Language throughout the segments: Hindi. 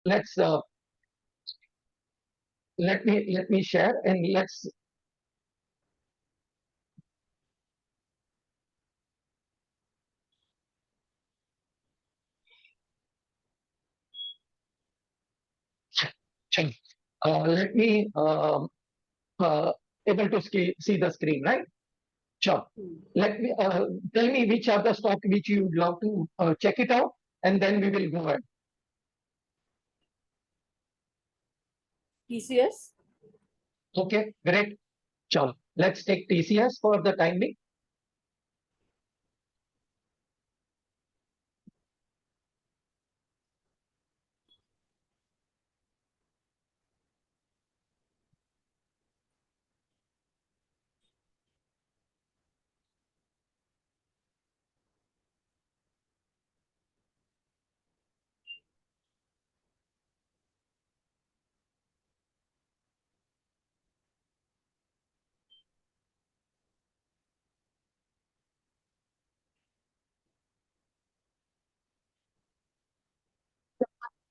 let's let me share and let's let me uh, able to see the screen, right? Sure. Let me tell me which are the stock which you would love to check it out, and then we will go ahead. TCS. Okay, great. Sure. Let's take TCS for the time being.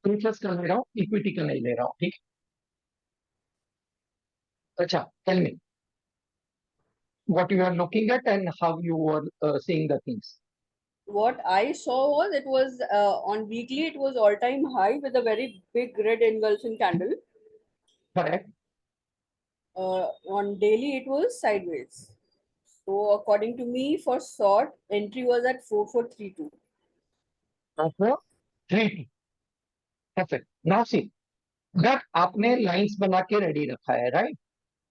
Interest का ले रहा हूँ, इक्विटी का नहीं ले रहा हूँ, ठीक है? अच्छा, tell me what you are looking at and how you are seeing the things. What I saw was it was on weekly it was all time high with a very big red engulfing candle. Correct. On daily it was sideways. So according to me, for short entry was at 4432. Okay. 3 perfect. Now see that आपने lines बना के ready रखा है, right?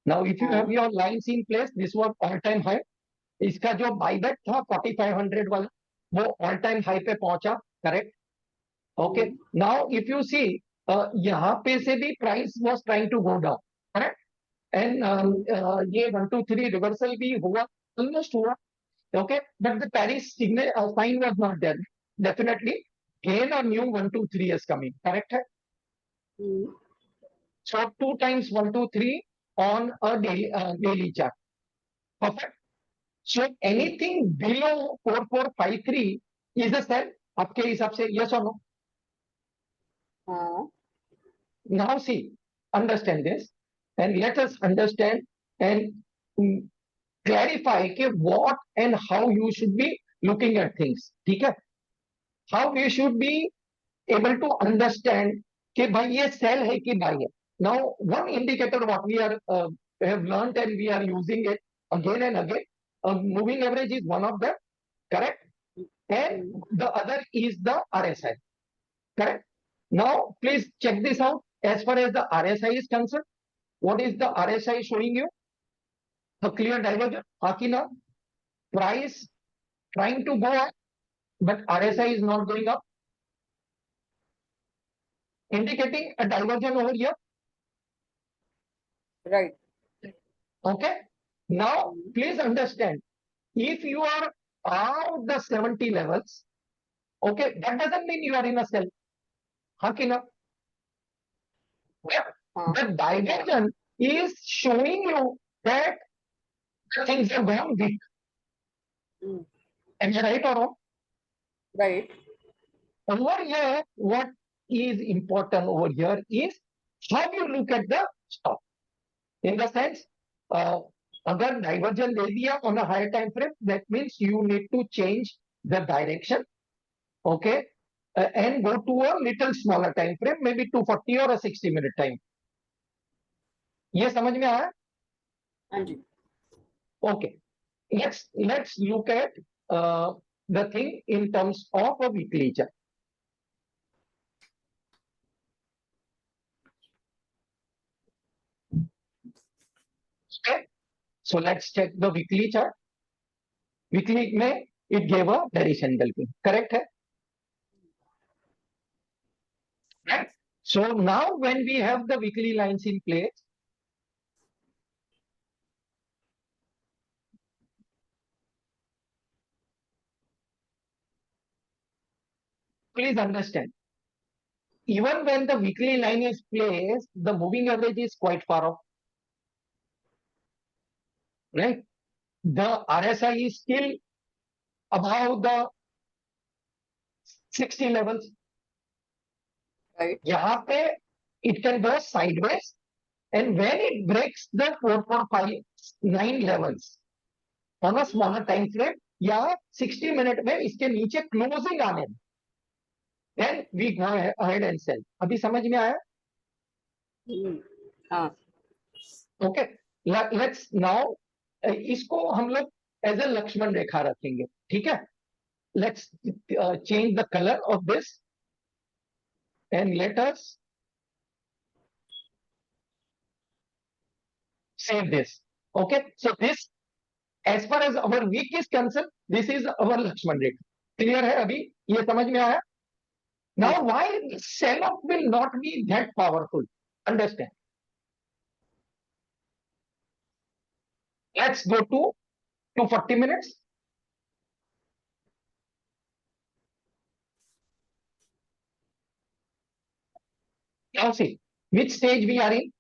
Now if you have हाँ. your lines in place, this was all time high. इसका जो बाईबैक था 4500 वाला वो ऑल टाइम हाई पे पहुंचा, correct? Okay, hmm. Now if you see यहाँ पे से भी price was trying to go down, correct? And hmm. ये 1 2 3 रिवर्सल भी हुआ, ऑलमोस्ट हुआ, okay, but the Paris signal sign was not there. Definitely gain और न्यू 1 2 3 इज कमिंग, करेक्ट है? Hmm. So 2 times 1 2 3 on a daily chart, perfect. So anything below 4453 is a sell आपके हिसाब से, yes or no? हाँ. Now see, understand this and let us understand and mm, clarify कि what and how you should be looking at things, ठीक है? How you should be able to understand कि भाई ये sell है कि buy है. Now one indicator what we are have learned and we are using it again and again. Moving average is one of them, correct? And hmm. the other is the RSI, correct? Now, please check this out. As far as the RSI is concerned, what is the RSI showing you? A clear divergence. Akina, price trying to go up, but RSI is not going up, indicating a divergence over here. Right. Okay. Now, hmm. please understand, if you are out the 70 levels, okay, that doesn't mean you are in a sell. Hakina, हाँ. the divergence is showing you that things are going weak. Hmm. Am I right or wrong? Right. Over here, what is important over here is how you look at the stock. In the sense, uh, अगर divergence दे दिया on a higher time frame, that means you need to change the direction, okay, and go to a little smaller time frame, maybe 240 or a 60-minute time. ये समझ में आया? हाँ जी. Okay, let's look at the thing in terms of a weekly chart. Okay, so let's check the weekly chart. Weekly में it gave a bearish engulfing, correct है? Right? So now when we have the weekly lines in place, please understand, even when the weekly line is placed, the moving average is quite far off, right? The RSI is still above the 60 levels, Right. यहाँ पे it can go sideways, and when it breaks the 4, 4, 5, 9 levels on a smaller time frame, या 60 मिनट में इसके नीचे क्लोजिंग आने, then we go ahead and sell. अभी समझ में आया? हाँ. ओके, लेट्स नाउ इसको हम लोग एज ए लक्ष्मण रेखा रखेंगे, ठीक है? Let's change the colour of this and let us save this. Okay, so this, as far as our week is concerned, this is our Lakshman Rekha. Clear है अभी? ये समझ में आया? Now, why sell-off will not be that powerful? Understand? Let's go to 240 minutes. Now see, which stage we are in?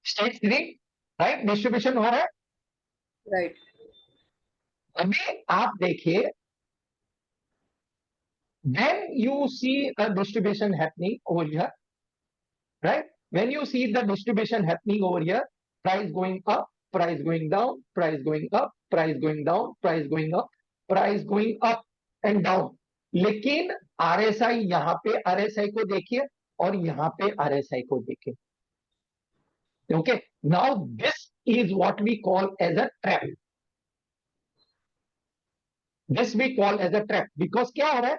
Stage 3, right? Distribution हो रहा है. Right. अभी आप देखिए, when you see a distribution happening over here, right? When you see the distribution happening over here, price going up, price going down, price going up, price going down, price going up, price going up and down. लेकिन RSI यहाँ पे RSI को देखिए और यहाँ पे RSI को देखिए. Okay, now this is what we call as a trap. This we call as a trap because क्या हो रहा है?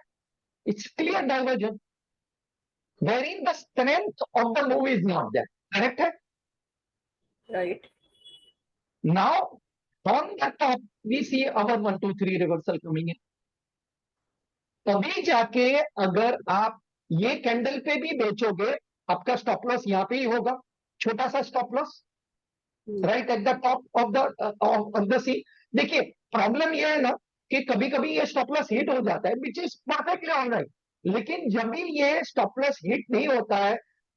It's clear divergence, wherein the strength of the move is not there. Correct है? Right. Now, on the top, we see our 1, 2, 3 reversal coming in. तभी जाके अगर आप ये कैंडल पे भी बेचोगे, आपका स्टॉप लॉस यहाँ पे ही होगा, छोटा सा stop loss, right at the top of the C. देखिए, प्रॉब्लम ये है ना कि कभी कभी ये स्टॉप लॉस हिट हो जाता है, विच इज परफेक्टली ऑलराइट. लेकिन जब भी ये स्टॉप लॉस हिट नहीं होता है,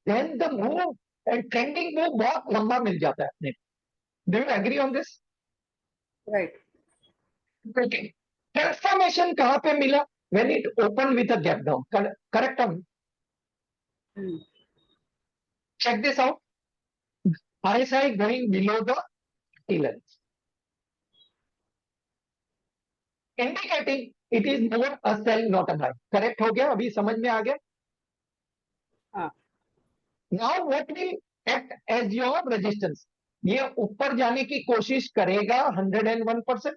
then the move and trending move बहुत लंबा मिल जाता है अपने. Do you agree on this? Right. Okay. Transformation कहां पे मिला? When it opened with a gap down. Correct on? Check this out. RSI going below the levels, indicating it is more a sell, not a buy. Correct हो गया? अभी समझ में आ गया? हाँ. Now what will act as your resistance? ये ऊपर जाने की कोशिश करेगा 101%,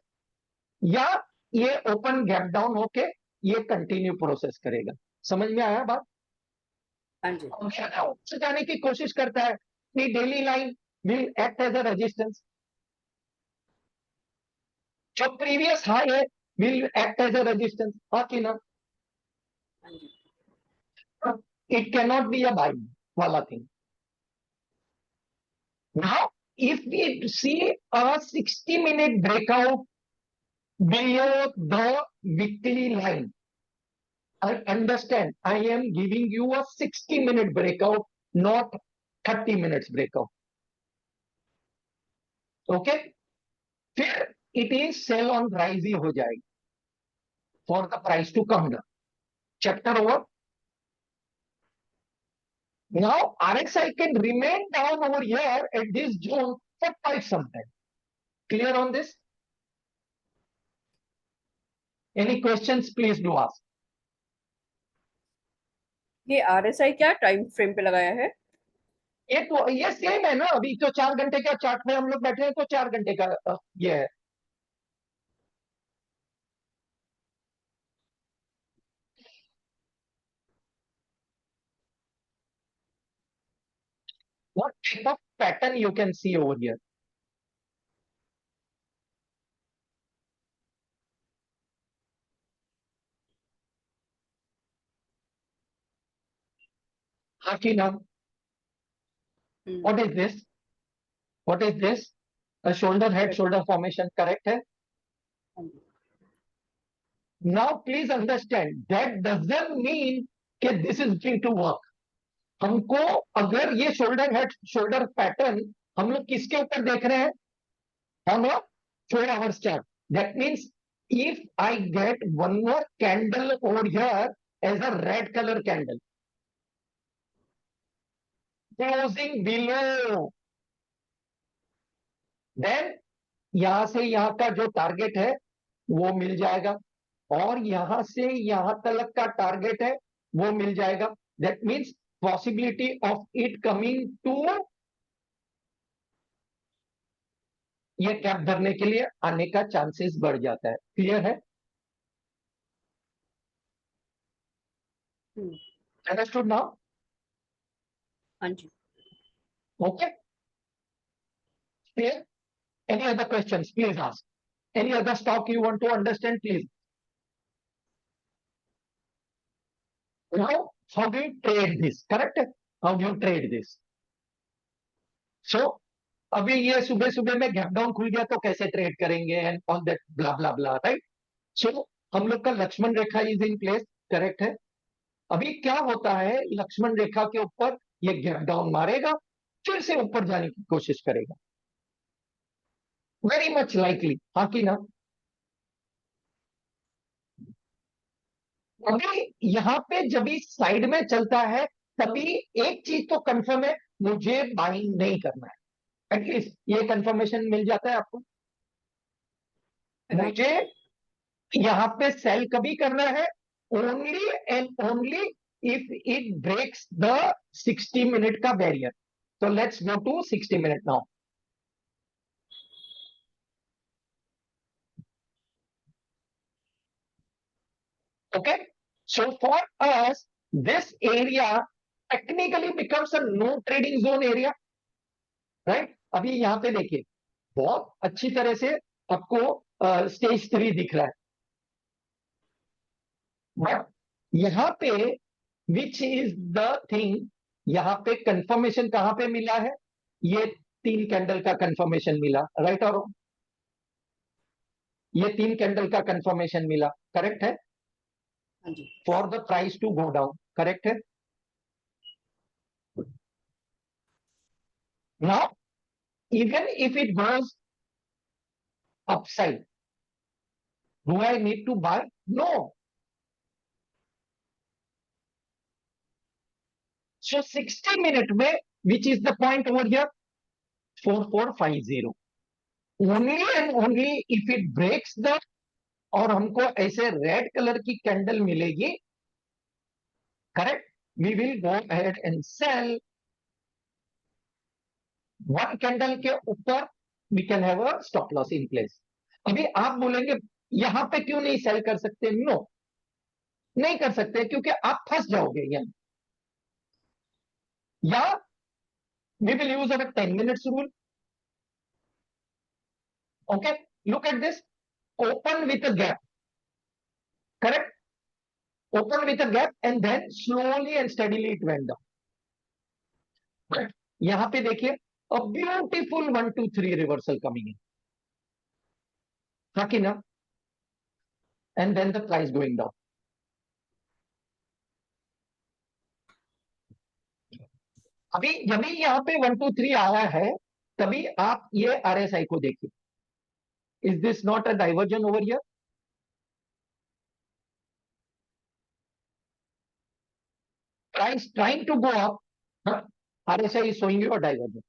या ये ओपन गैप डाउन होके ये कंटिन्यू प्रोसेस करेगा? समझ में आया बात? हाँ जी. ऊपर जाने की कोशिश करता है, daily line will act as a resistance. जो प्रीवियस हाई है will act as a resistance. हाँ कि ना? हाँ जी. It cannot be a buy wala thing. Now, if we see a 60-minute breakout below the weekly line, I understand I am giving you a 60-minute breakout, not 30 minutes breakout. Okay? फिर it is sell on rise ही हो जाएगी for the price to come down. Chapter over. Now, RSI can remain down over here at this zone for quite some time. Clear on this? Any questions, please do ask. ये RSI क्या टाइम फ्रेम पे लगाया है? ये सेम है ना, अभी तो 4 घंटे का चार्ट में हम लोग बैठे हैं, तो 4 घंटे का ये है. What type of pattern you can see over here? Hakina, what is this? What is this? A shoulder head shoulder formation, correct है? Now please understand that doesn't mean that this is going to work. हमको अगर ये शोल्डर हेड शोल्डर पैटर्न हम लोग किसके ऊपर देख रहे हैं? हम लोग 4 hours chart. That means if I get one more candle over here as a red color candle, closing below, then यहां से यहां का जो टारगेट है वो मिल जाएगा, और यहां से यहां तक का टारगेट है वो मिल जाएगा. That means possibility of it coming to ये कैप भरने के लिए आने का चांसेस बढ़ जाता है. क्लियर है? Understood now? हाँ जी. Okay, clear? Any other questions? Please ask. Any other stock you want to understand, please. Now, how do you trade this? Correct? How do you trade this? So, अभी ये सुबह सुबह में गैप डाउन खुल गया तो कैसे ट्रेड करेंगे and all that blah blah blah, right? So हम लोग का Lakshman rekha is in place, correct है? अभी क्या होता है, लक्ष्मण रेखा के ऊपर ये गैप डाउन मारेगा, फिर से ऊपर जाने की कोशिश करेगा. वेरी मच लाइकली, हाँ कि ना? अभी यहाँ पे जब भी साइड में चलता है तभी एक चीज तो कंफर्म है, मुझे बाइंग नहीं करना है. एटलीस्ट ये कंफर्मेशन मिल जाता है आपको. Right. मुझे यहाँ पे सेल कभी करना है only and only if it breaks the 60 minute का बैरियर. तो let's go to 60 minute now. Okay, so for us this area technically becomes a no trading zone area, right? अभी यहाँ पे देखिए बहुत अच्छी तरह से आपको स्टेज 3 दिख रहा है, बट यहाँ पे विच इज द थिंग, यहाँ पे कंफर्मेशन कहां पे मिला है? ये 3 कैंडल का कंफर्मेशन मिला, राइट? और ये 3 कैंडल का कंफर्मेशन मिला, करेक्ट है? हाँ जी. For the price to go down, correct है? Now even if it goes upside, do I need to buy? No. So 60 minute में, which is the point over here, 4450, only and only if it breaks the, और हमको ऐसे रेड कलर की कैंडल मिलेगी, correct, we will go ahead and sell one candle के ऊपर, we can have a stop loss in place. अभी आप बोलेंगे यहां पे क्यों नहीं सेल कर सकते? नो, नहीं कर सकते क्योंकि आप फंस जाओगे यहाँ. या we will use our 10 minutes rule. Okay, look at this. Open with a gap, correct? Open with a gap and then slowly and steadily it went down. Right? यहां पे देखिए a beautiful 1 2 3 reversal coming in, हाँ कि ना? And then the price going down. अभी जब भी यहाँ पे 1 2 3 आया है तभी आप ये RSI को देखिए. Is this not a diversion over here? Price trying to go up, huh? RSI is showing you a diversion.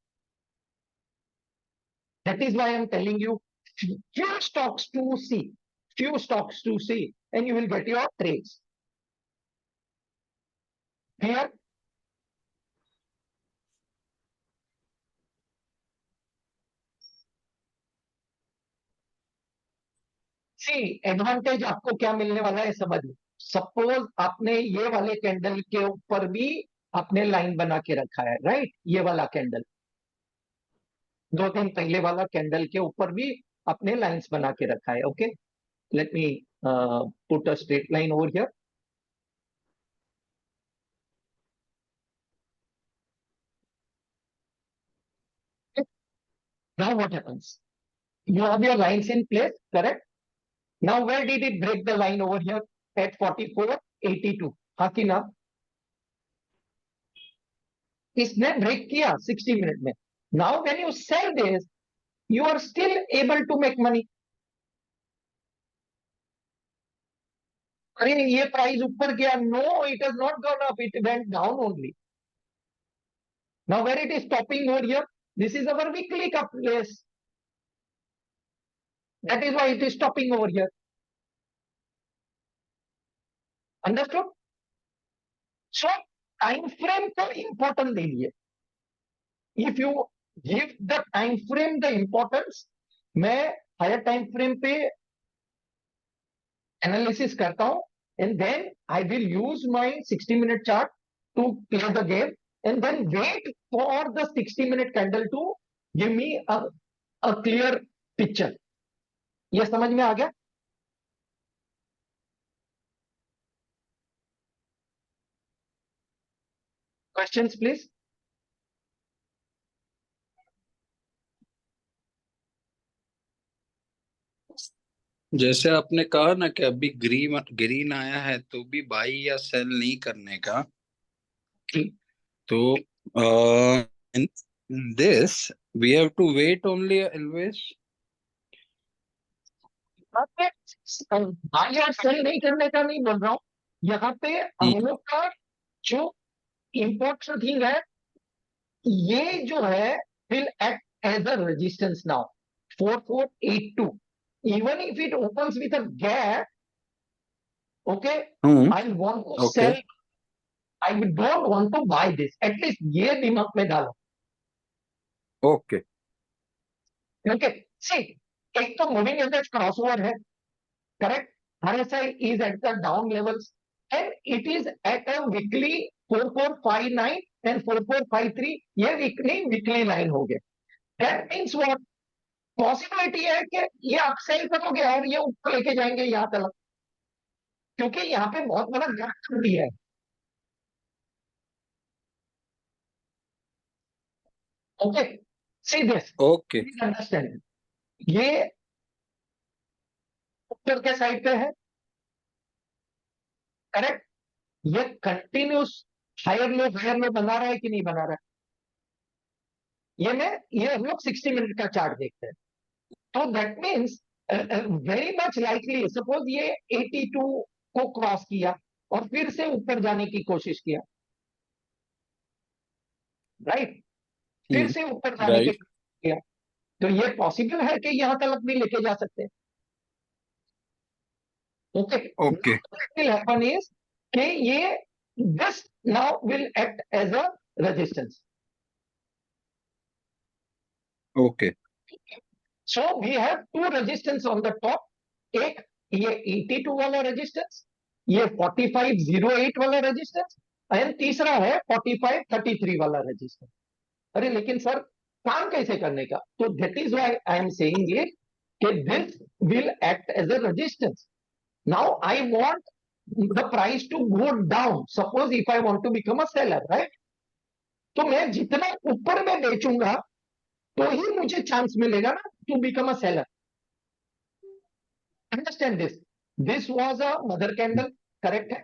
That is why I'm telling you few stocks to see, few stocks to see, and you will get your trades. Here, see advantage आपको क्या मिलने वाला है समझ लो. सपोज आपने ये वाले कैंडल के ऊपर भी आपने लाइन बना के रखा है, राइट? ये वाला कैंडल 2 दिन पहले वाला कैंडल के ऊपर भी आपने लाइंस बना के रखा है. Okay, let me put a straight line over here. Now what happens? You have your lines in place, correct? Now where did it break the line over here? At 44.82, हाँ कि ना? इसने ब्रेक किया 60 मिनट में. Now when you sell this, you are still able to make money. अरे ये प्राइस ऊपर गया, no it has not gone up, it went down only. Now where it is stopping over here, this is our weekly का place, that is why it is stopping over here. Understood? So time frame को इंपॉर्टेंट दे दिए. If you give the time frame the importance, मैं हायर टाइम फ्रेम पे एनालिसिस करता हूं, and then I will use my 60 minute chart to play the game, and then wait for the 60 minute candle to give me a clear picture. ये समझ में आ गया? Questions please. जैसे आपने कहा ना कि अभी ग्रीन ग्रीन आया है तो भी बाई या सेल नहीं करने का, तो in this we have to wait only always. Buy और सेल नहीं करने का नहीं बोल रहा हूं, यहाँ पे हम लोग का जो इंपॉर्टेंट थिंग है, ये जो है will act as a resistance now. 4482, even if it opens with a gap, okay, I want to Okay. sell, I don't want to buy this. At least ये दिमाग में डालो. ओके. Okay, see, एक तो मूविंग एवरेज क्रॉसओवर है, correct. RSI is at the down levels and it is at a weekly 4459 and 4453, ये वीकली लाइन हो गया. That means what? पॉसिबिलिटी है कि ये आप सेल करोगे और ये ऊपर लेके जाएंगे यहां तक, क्योंकि यहाँ पे बहुत बड़ा गैप दिया है. Okay, see this, okay. Understand. ये ऊपर के साइड पे है, करेक्ट. ये कंटिन्यूस हायर लो बना रहा है कि नहीं बना रहा है, ये हम लोग 60 मिनट का चार्ट देखते हैं. तो that means very much likely, suppose ये 82 को क्रॉस किया और फिर से ऊपर जाने की कोशिश किया, राइट. फिर से ऊपर जाने की राइट. कोशिश किया, तो ये पॉसिबल है कि यहां तक भी लेके जा सकते हैं. Okay, okay. Will happen is कि ये this now will act as a resistance. Okay. So we have two resistance on the top. एक ये 82 वाला रेजिस्टेंस, ये 4508 वाला रेजिस्टेंस, एंड तीसरा है 4533 वाला रेजिस्टेंस. अरे लेकिन सर काम कैसे करने का? तो that is why I am saying it कि this will act as a resistance. Now I want the price to go down. Suppose if I want to become a seller, right, तो मैं जितना ऊपर में बेचूंगा तो ही मुझे चांस मिलेगा ना to become a seller. Understand this. This was a mother candle, correct है.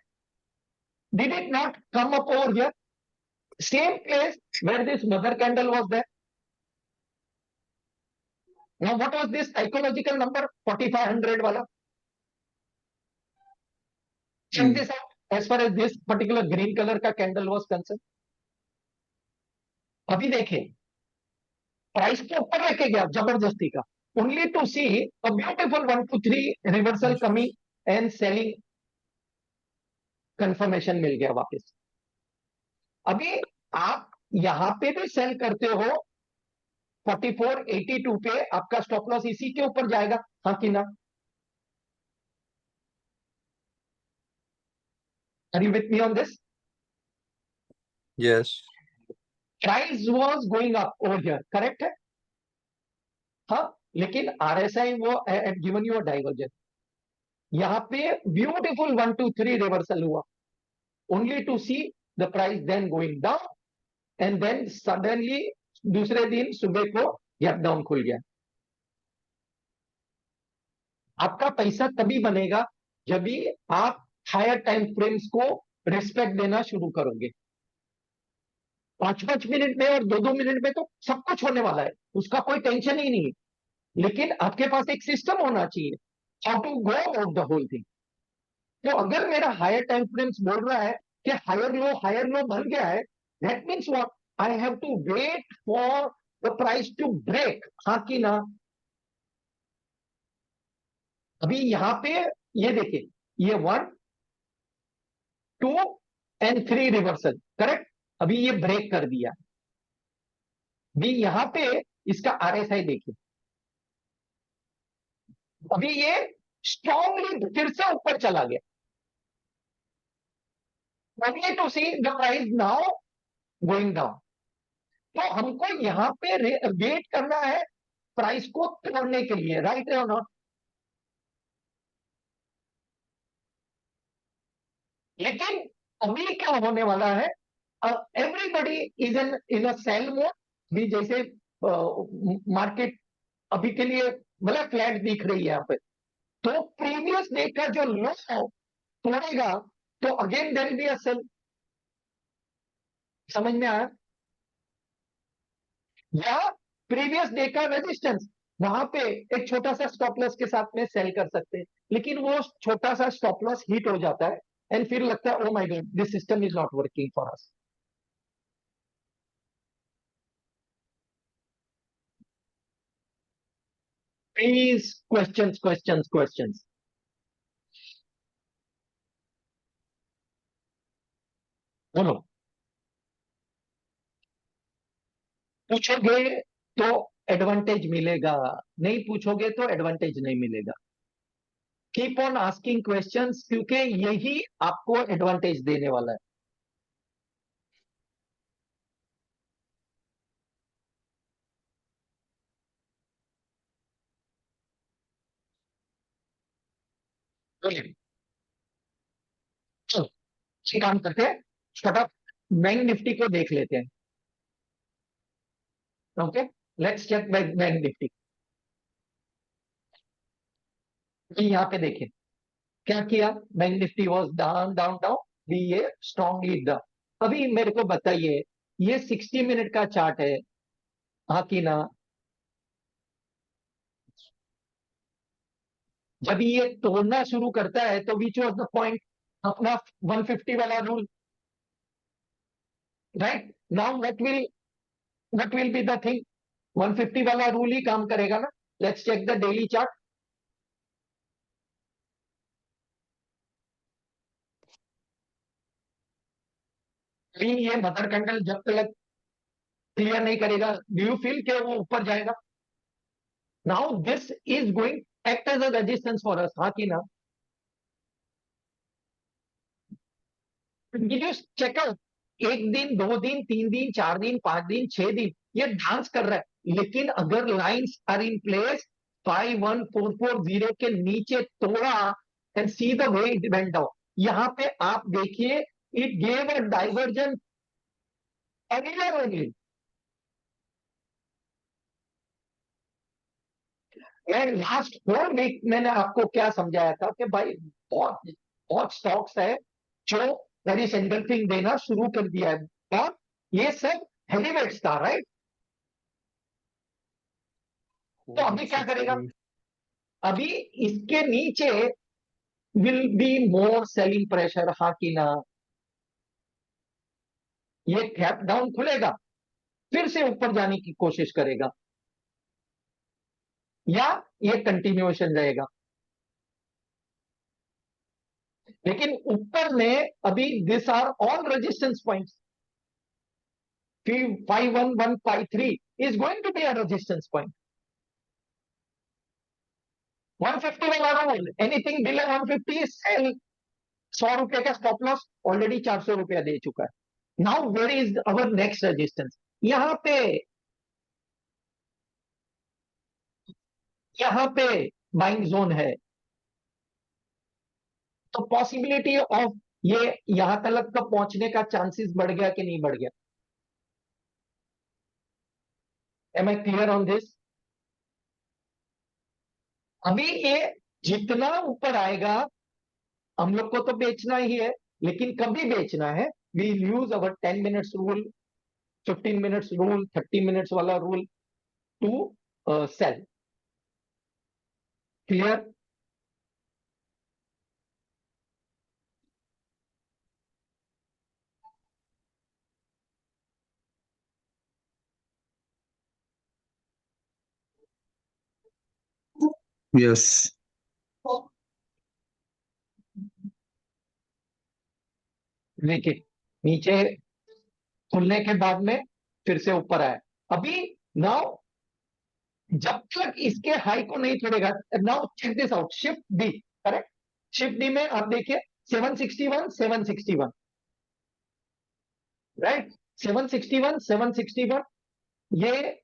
Did it not come up over here, same place where this mother candle was there? Now what was this psychological number 4500 wala? Check this out. As far as this particular green color का candle was concerned, अभी देखिए प्राइस को ऊपर लेके गया जबरदस्ती का, only to see a beautiful 1 to 3 reversal coming and selling confirmation मिल गया वापस. अभी आप यहां पे भी सेल करते हो 4482 पे, आपका स्टॉप लॉस इसी के ऊपर जाएगा, हाँ कि ना? Are you with me on this? Yes. Price was going up over here, correct है. हाँ, लेकिन आरएसआई वो गिवन यू अ डाइवर्जन. यहां पे ब्यूटीफुल 1 to 3 रिवर्सल हुआ, only to see the price then going down and then suddenly दूसरे दिन सुबह को गैप डाउन खुल गया. आपका पैसा तभी बनेगा जब भी आप हायर टाइम फ्रेम्स को रिस्पेक्ट देना शुरू करोगे. 5-5 मिनट में और 2-2 मिनट में तो सब कुछ होने वाला है, उसका कोई टेंशन ही नहीं है. लेकिन आपके पास एक सिस्टम होना चाहिए how to go about the whole thing. तो अगर मेरा हायर टाइम फ्रेम्स बोल रहा है कि हायर लो बन गया है, that means what, I have to wait for the price to break, हाँ कि ना। अभी यहां पे ये देखिए, ये 1 2 एंड 3 रिवर्सल, करेक्ट। अभी ये ब्रेक कर दिया। अभी यहां पे इसका आरएसआई देखिए, अभी ये स्ट्रांगली फिर से ऊपर चला गया। only to see the price now going down। तो हमको यहां पे वेट करना है प्राइस को तोड़ने के लिए, राइट है और नॉट। लेकिन अभी क्या होने वाला है, everybody is in a sell mode भी, जैसे मार्केट अभी के लिए मतलब फ्लैट दिख रही है यहाँ पे, तो प्रीवियस डे का जो लो तोड़ेगा तो again there will be a sell. समझ में आया। या प्रीवियस डे का रेजिस्टेंस, वहां पे एक छोटा सा स्टॉप लॉस के साथ में सेल कर सकते हैं, लेकिन वो छोटा सा स्टॉप लॉस हिट हो जाता है एंड फिर लगता है oh my God this system is not working for us. Please questions questions questions. बोलो। पूछोगे तो एडवांटेज मिलेगा, नहीं पूछोगे तो एडवांटेज नहीं मिलेगा। कीप ऑन आस्किंग क्वेश्चंस, क्योंकि यही आपको एडवांटेज देने वाला है। बोलिए। चलो एक काम करते हैं, फटाफट बैंक निफ्टी को देख लेते हैं। Okay, let's cheque bank Nifty. यहाँ पे देखें क्या किया, bank Nifty was down down down, भी ये स्ट्रॉन्गली डाउन। अभी मेरे को बताइए, ये 60 मिनट का चार्ट है, हाँ कि ना। जब ये तोड़ना शुरू करता है तो विच वॉज द पॉइंट, अपना 150 वाला rule, right. Now what will be the thing, 150 वाला रूल ही काम करेगा ना। Let's check the daily chart. ये मदर कैंडल जब तक क्लियर नहीं करेगा, डू यू फील कि वो ऊपर जाएगा। Now this is going act as a resistance for us, हाँ कि ना। चेकआउट, 1 दिन 2 दिन 3 दिन 4 दिन 5 दिन 6 दिन ये डांस कर रहा है, लेकिन अगर लाइंस आर इन प्लेस, 51440 के नीचे तोड़ा and see the way it went down. यहां पे आप देखिए, it gave a diversion anywhere only. And last 4 week मैंने आपको क्या समझाया था कि भाई बहुत बहुत स्टॉक्स है जो वेरिस एंगल्फिंग देना शुरू कर दिया है, और ये सब हेवीवेट्स था, राइट। तो अभी क्या करेगा, अभी इसके नीचे will be more selling pressure, हाँ कि ना। ये गैप डाउन खुलेगा, फिर से ऊपर जाने की कोशिश करेगा, या ये कंटिन्यूएशन रहेगा। लेकिन ऊपर में अभी this are all resistance points. 51153 is going to be a resistance point। 150 वाला rule, anything below 150 is sell। 100 रुपए का स्टॉप लॉस ऑलरेडी 400 रुपया दे चुका है। Now where is our next resistance, यहां पे, यहां पे बाइंग जोन है। तो पॉसिबिलिटी ऑफ ये यहां तक का पहुंचने का चांसेस बढ़ गया कि नहीं बढ़ गया। Am I clear on this. अभी ये जितना ऊपर आएगा हम लोग को तो बेचना ही है, लेकिन कभी बेचना है, we use our 10 minutes rule, 15 minutes rule, 30 minutes वाला rule to sell. Clear. Yes. देखिए नीचे खुलने के बाद में फिर से ऊपर आया। अभी नाउ जब तक इसके हाई को नहीं तोड़ेगा, now check this out, shift D, correct. Shift D में आप देखिए 761 761, राइट, 761 761, ये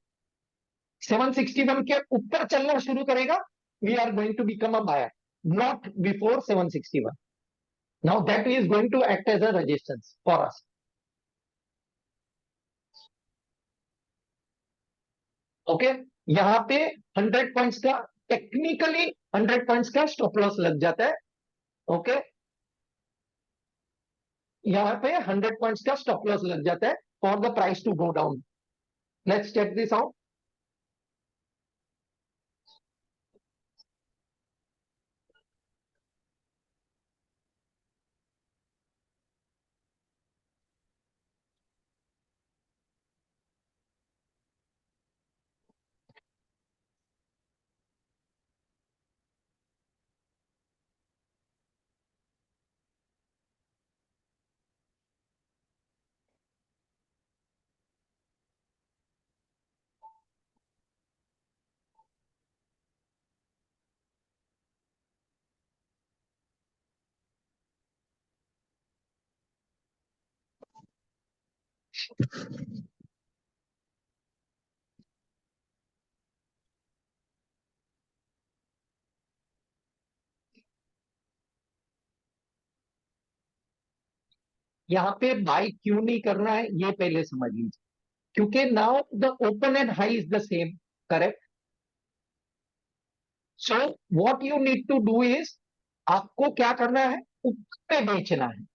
761 के ऊपर चलना शुरू करेगा, we are going to become a buyer, not before 761। Now that is going to act as a resistance for us. Okay, यहां पे 100 पॉइंट्स का, टेक्निकली 100 पॉइंट्स का स्टॉप लॉस लग जाता है। ओके, यहां पे 100 पॉइंट्स का स्टॉप लॉस लग जाता है for the price to go down. Let's check this out. यहां पे बाई क्यों नहीं करना है ये पहले समझ लीजिए, क्योंकि now the open and high is the same, correct. So what you need to do is, आपको क्या करना है, ऊपर में बेचना है,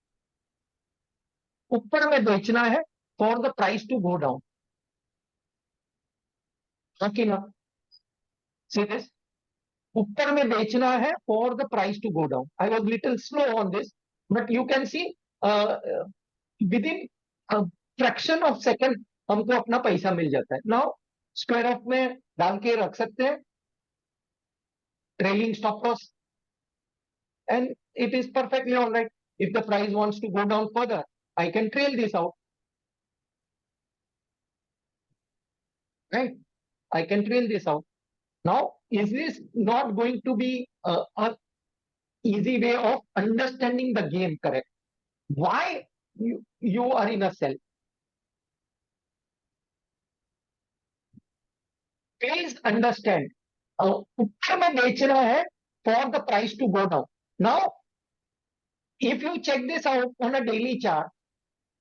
ऊपर में बेचना है for the price to go down. हाँ कि ना, सी दिस, ऊपर में बेचना है for the price to go down. I was little slow on this, but you can see within fraction of second हमको अपना पैसा मिल जाता है। नाउ स्क्वायर ऑफ में डाल के रख सकते हैं, trailing stop loss, and it is perfectly all right. If the price wants to go down further, I can trail this out, right? I can trail this out. Now, is this not going to be a easy way of understanding the game, correct? Why you are in a sell? Please understand. ऊपर में बेचना है for the price to go down. Now, if you check this out on a daily chart,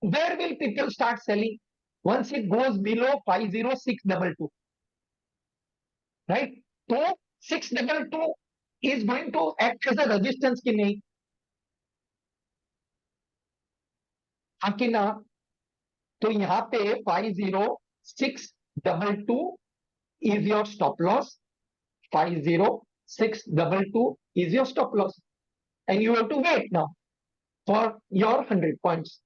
where will people start selling? Once it goes below 50622, right? तो 622 is going to act as a resistance की नहीं, हाँ कि ना। तो यहां पे 50622 is your stop loss, 50622 is your stop loss, and you have to wait now for your 100 points.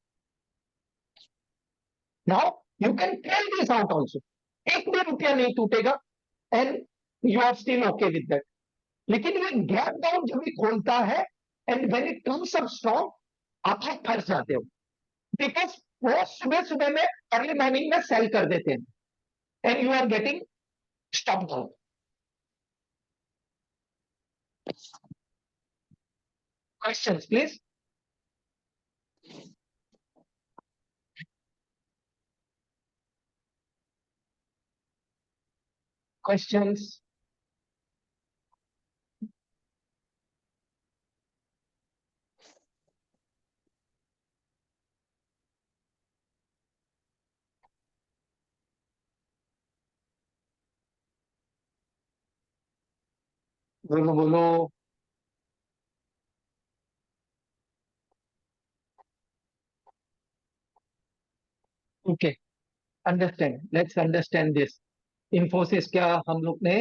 Now you can tell this out also, एक भी रुपया नहीं टूटेगा and you are still okay with that. लेकिन ये गैप डाउन जब भी खोलता है and when it comes up strong, आप फंस जाते हो, बिकॉज वो सुबह सुबह में अर्ली मॉर्निंग में सेल कर देते हैं and you are getting stop down. Questions please. Questions. बोलो बोलो। Okay, understand, let's understand this. Infosys क्या हम लोग ने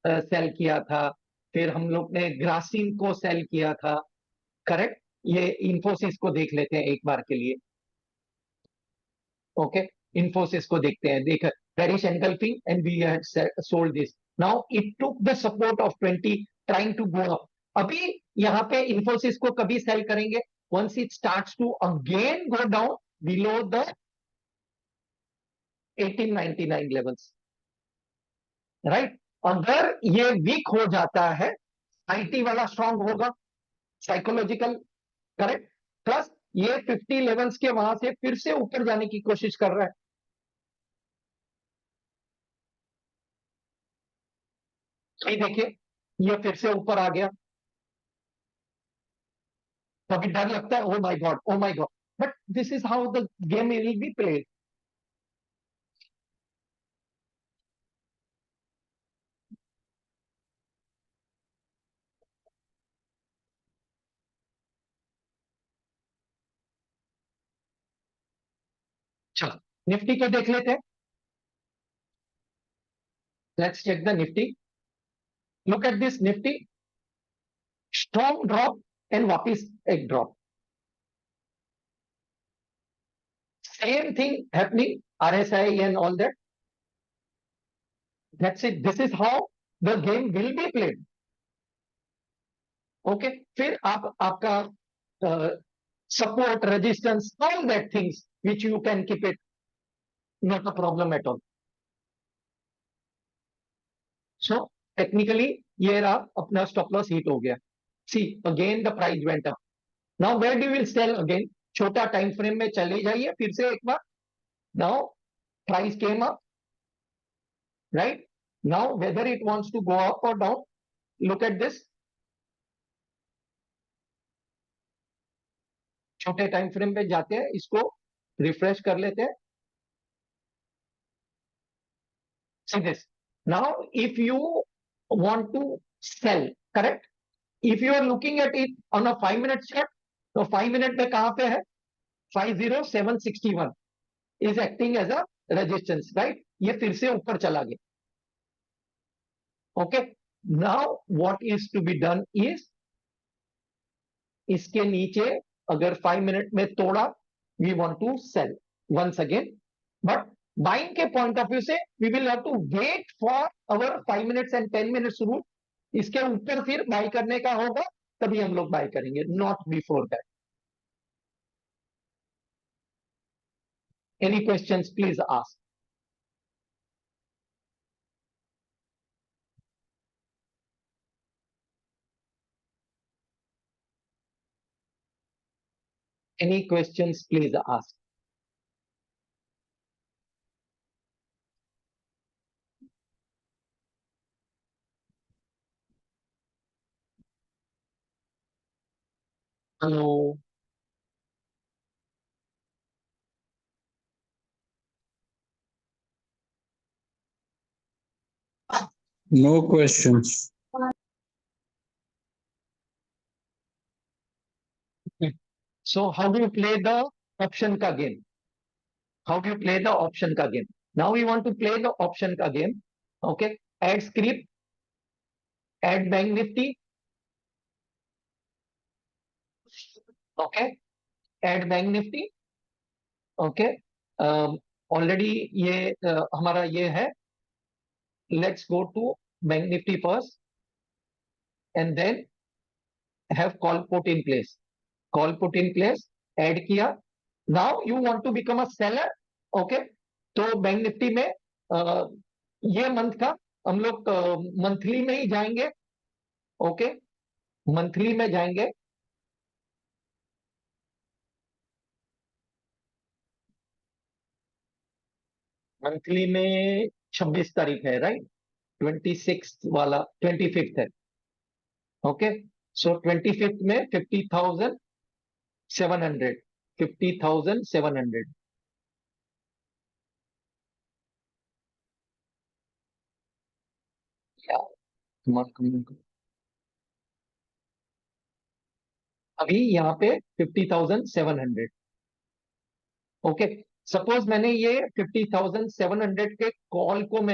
सेल किया था, फिर हम लोग ने ग्रासिम को सेल किया था, करेक्ट। ये इंफोसिस को देख लेते हैं एक बार के लिए। ओके, इंफोसिस को देखते हैं। देख, bearish engulfing and we had sold this. Now it took the support of 20 trying to go up. अभी यहाँ पे इंफोसिस को कभी सेल करेंगे? Once it starts to again go down below the 1899 levels, right. अगर ये वीक हो जाता है, आईटी वाला स्ट्रांग होगा, साइकोलॉजिकल, करेक्ट। प्लस ये 50 लेवल्स के वहां से फिर से ऊपर जाने की कोशिश कर रहा है। ये देखिए, ये फिर से ऊपर आ गया। कभी डर लगता है, oh my God, oh my God, but this is how the game will be played. चलो निफ्टी को देख लेते हैं। Let's check the Nifty. Look at this Nifty, strong drop and वापिस एक drop. Same thing happening, RSI and all that. That's it. This is how the game will be played. Okay. फिर आपका support, resistance, all that things which you can keep it, not a problem at all. So technically ये रहा अपना stop loss hit हो गया। See again the price went up. Now where do you will sell again? छोटा टाइम फ्रेम में चले जाइए फिर से एक बार। Now price came up, right? Now whether it wants to go up or down, look at this. छोटे टाइम फ्रेम पे जाते हैं, इसको रिफ्रेश कर लेते हैं। See this. Now if you want to sell, correct, if you are looking at it on a 5-minute chart, तो 5 मिनट में कहां पे है? 50761 is acting as a resistance, right? ये फिर से ऊपर चला गया। Okay, now what is to be done is, इसके नीचे अगर 5 मिनट में तोड़ा, we want to sell once again, but buying के पॉइंट ऑफ व्यू से we will have to wait for our 5 minutes and 10 minutes rule। इसके ऊपर फिर बाय करने का होगा, तभी हम लोग बाय करेंगे, not before that। Any questions, please ask। Any questions, please ask। Hello, No questions. so how do you play the option का game? How do you play the option का game? Now we want to play the option का game। Okay, add script, add bank nifty। Okay, add bank nifty। Okay, already ये हमारा ये है। Let's go to bank nifty first and then have call put in place। Call put in place, add किया। Now you want to become a seller। Okay, तो बैंक निफ्टी में ये मंथ का हम लोग मंथली में ही जाएंगे। ओके, मंथली में जाएंगे। मंथली में 26 तारीख है, राइट। 26 वाला 25 है। ओके, सो 25 में 50,700, 50,700। अभी यहाँ पे 50,700। ओके, सपोज मैंने ये 50,700 के कॉल को मैं